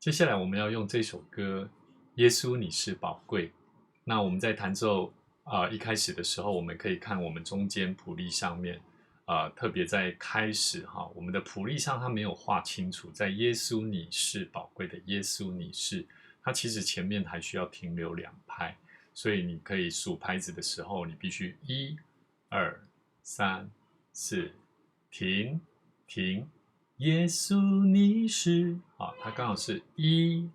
接下来我们要用这首歌《耶稣你是宝贵》。那我们在弹奏一开始的时候，我们可以看我们中间谱例上面特别在开始我们的谱例上它没有画清楚，在耶稣你是宝贵的，耶稣你是，它其实前面还需要停留2拍，所以你可以数拍子的时候，你必须1、2、3、4，停停，耶稣你是，它刚好是1、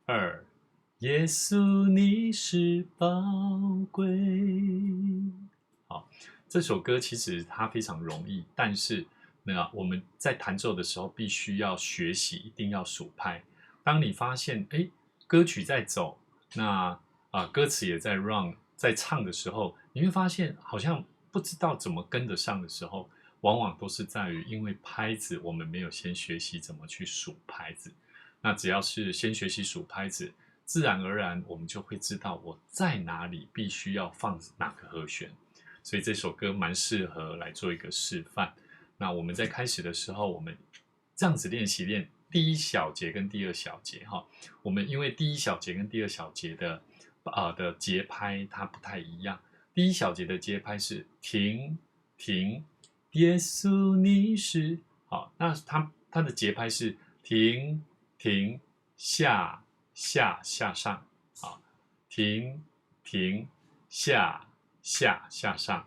2，耶稣你是宝贵。好，这首歌其实它非常容易，但是我们在弹奏的时候必须要学习，一定要数拍。当你发现歌曲在走，那歌词也在 run 在唱的时候，你会发现好像不知道怎么跟得上的时候，往往都是在于因为拍子我们没有先学习怎么去数拍子。那只要是先学习数拍子，自然而然我们就会知道我在哪里必须要放哪个和弦。所以这首歌蛮适合来做一个示范。那我们在开始的时候，我们这样子练习练第1小节跟第2小节我们因为第1小节跟第2小节的节拍它不太一样。第1小节的节拍是停停，耶稣你是，那它的节拍是停停下下下上，停停下下下上。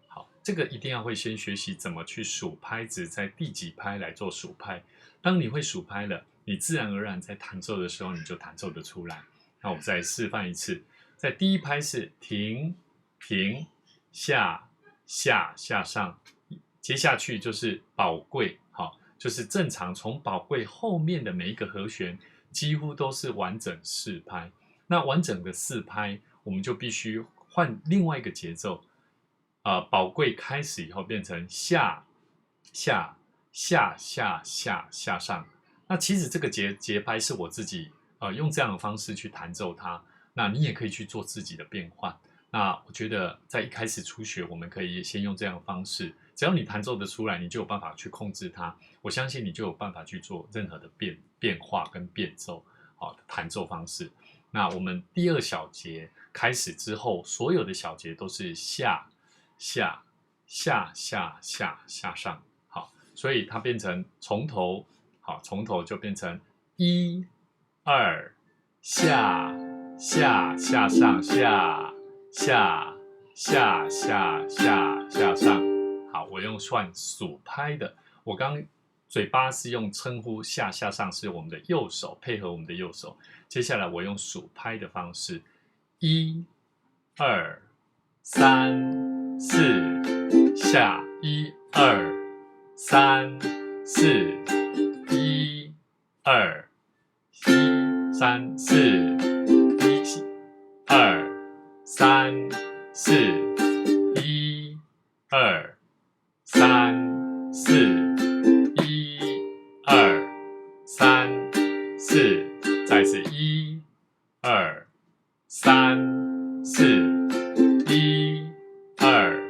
好，这个一定要会先学习怎么去数拍子，在第几拍来做数拍。当你会数拍了，你自然而然在弹奏的时候你就弹奏得出来。那我们再示范一次，在第1拍是停停下下下上，接下去就是宝贵，就是正常从宝贵后面的每一个和弦几乎都是完整4拍。那完整的4拍，我们就必须换另外一个节奏，宝贵开始以后变成下下下下下下上。那其实这个节拍是我自己用这样的方式去弹奏它，那你也可以去做自己的变换。那我觉得在一开始初学，我们可以先用这样的方式，只要你弹奏得出来，你就有办法去控制它，我相信你就有办法去做任何的变化跟变奏弹奏方式。那我们第2小节开始之后，所有的小节都是下下下下下下上，所以它变成从头就变成1、2下下下上下下下下下下上。好，我用算数拍的，我刚嘴巴是用称呼下下上是我们的右手，配合我们的右手。接下来我用数拍的方式，1、2、3、4下，1、2、3、4，1、2、3、4，1、2、3、4，1、2、3、4，1、2、3、4，再次1、2、3、4，1、2、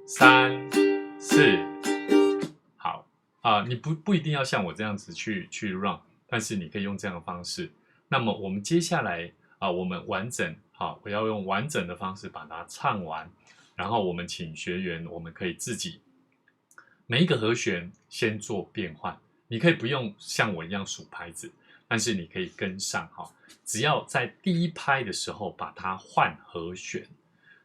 3、4。好你不一定要像我这样子去 run， 但是你可以用这样的方式。那么我们接下来我们完整我要用完整的方式把它唱完，然后我们请学员，我们可以自己每一个和弦先做变换。你可以不用像我一样数拍子，但是你可以跟上只要在第1拍的时候把它换和弦，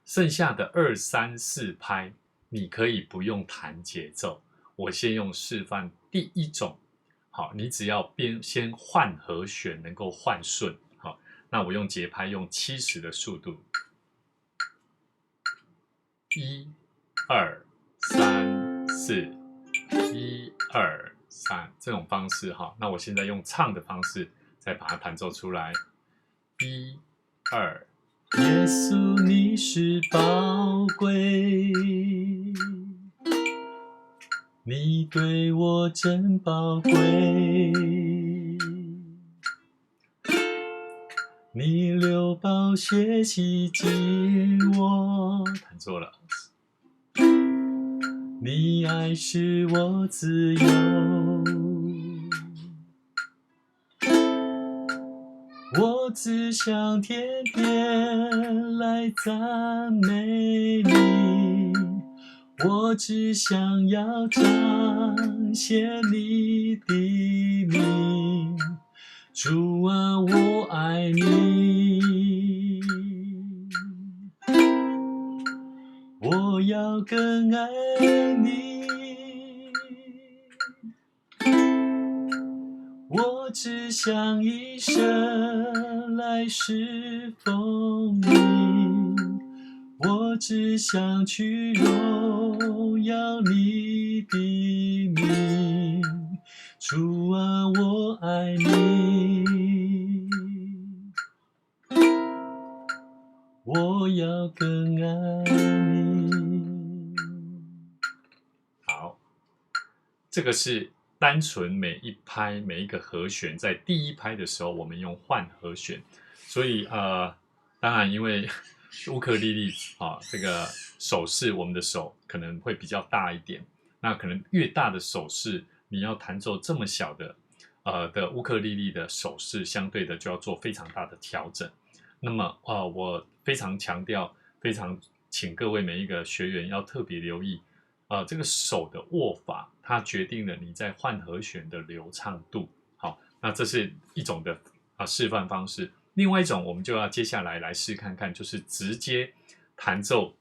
剩下的2、3、4拍你可以不用弹节奏。我先用示范第1种，你只要先换和弦能够换顺，那我用节拍用70的速度，1、2、3、4，1、2、3，这种方式那我现在用唱的方式再把它弹奏出来，1、2，耶稣你是宝贵，你对我真宝贵，你流宝血洗净我，弹错了，你爱使我自由，我只想天天来赞美你，我只想要彰显你的名，主啊，我爱你，我要更爱你，我只想一生来侍奉你，我只想去荣耀你的名，主啊，我爱你，我要更爱你。好，这个是单纯每一拍每一个和弦，在第一拍的时候，我们用换和弦，所以当然因为乌克丽丽这个手势，我们的手可能会比较大一点，那可能越大的手势，你要弹奏这么小的乌克丽丽的手势，相对的就要做非常大的调整。那么我非常强调，非常请各位每一个学员要特别留意，这个手的握法，它决定了你在换和弦的流畅度。好，那这是一种的示范方式。另外一种，我们就要接下来试看看，就是直接弹奏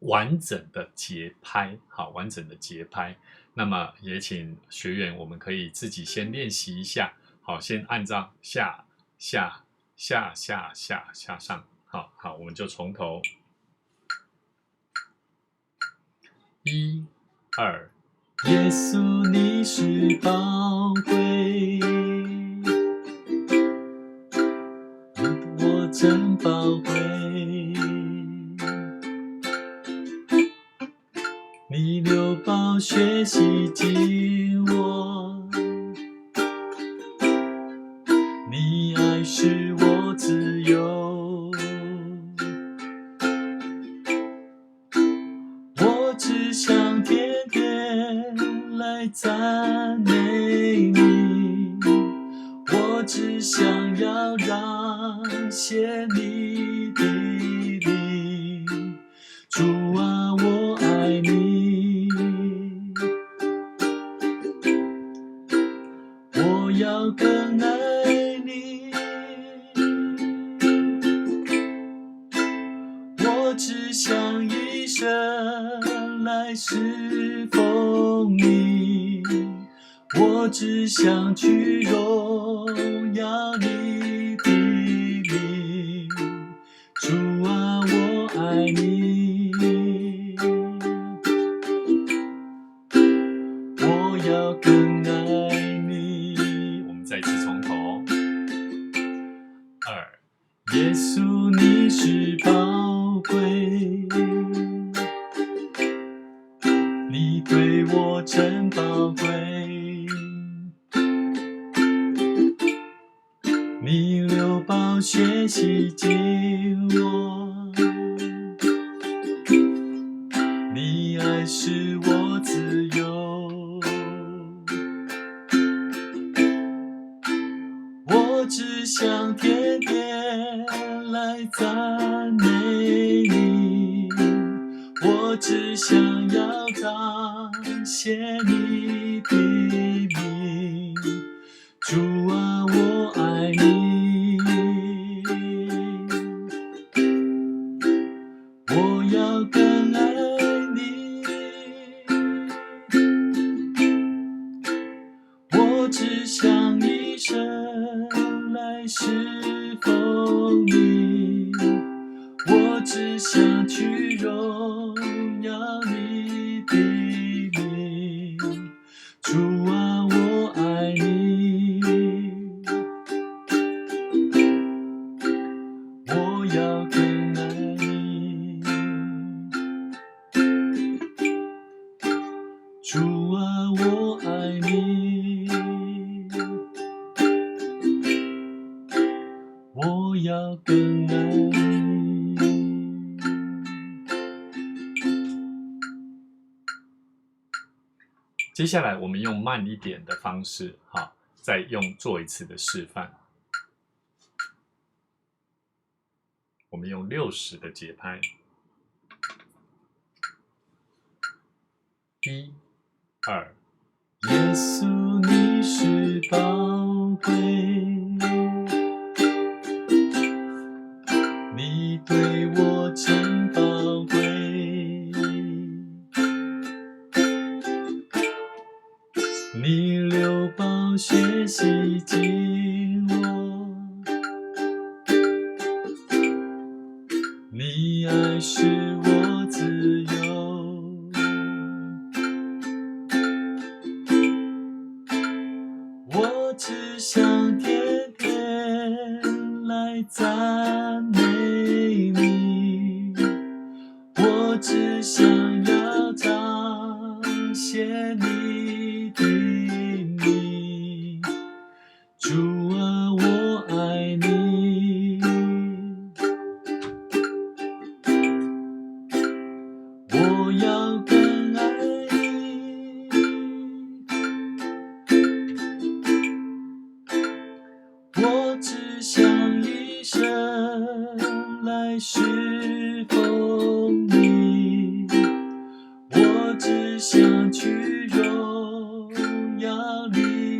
完整的节拍，好，完整的节拍。那么也请学员，我们可以自己先练习一下，好，先按照下下下下下下上，好，我们就从头1、2，耶稣你是宝贵，我真宝贵，你流宝血洗净我，你爱使我自由，我只想天天来赞美你，我只想要彰显你的名，主啊，我爱你，我要更爱你，我只想一生来侍奉你，我只想去荣耀你的名，主啊，我爱你，我要更爱你。我们再次从头2，耶稣你是宝贵，你对我真宝贵，你流宝血洗净我，你爱使我自由，我只想天天来赞美你，我只想要彰显你的名，主啊，我爱你，我要更爱你，我只想一生来侍奉你，我只想去荣耀你的名，主啊，我爱你，我要更爱你，主啊，我爱你，我要更爱你。接下来我们用慢一点的方式，再做一次的示范。我们用60的节拍，1、2。耶稣，你是宝贵，你对我真宝贵，你流宝血洗净我，你爱使我自由。我只想天天来赞美你，我只想要彰显你的名，主啊，我爱你，我要更爱你，我只想一生来侍奉你，我只想去荣耀你。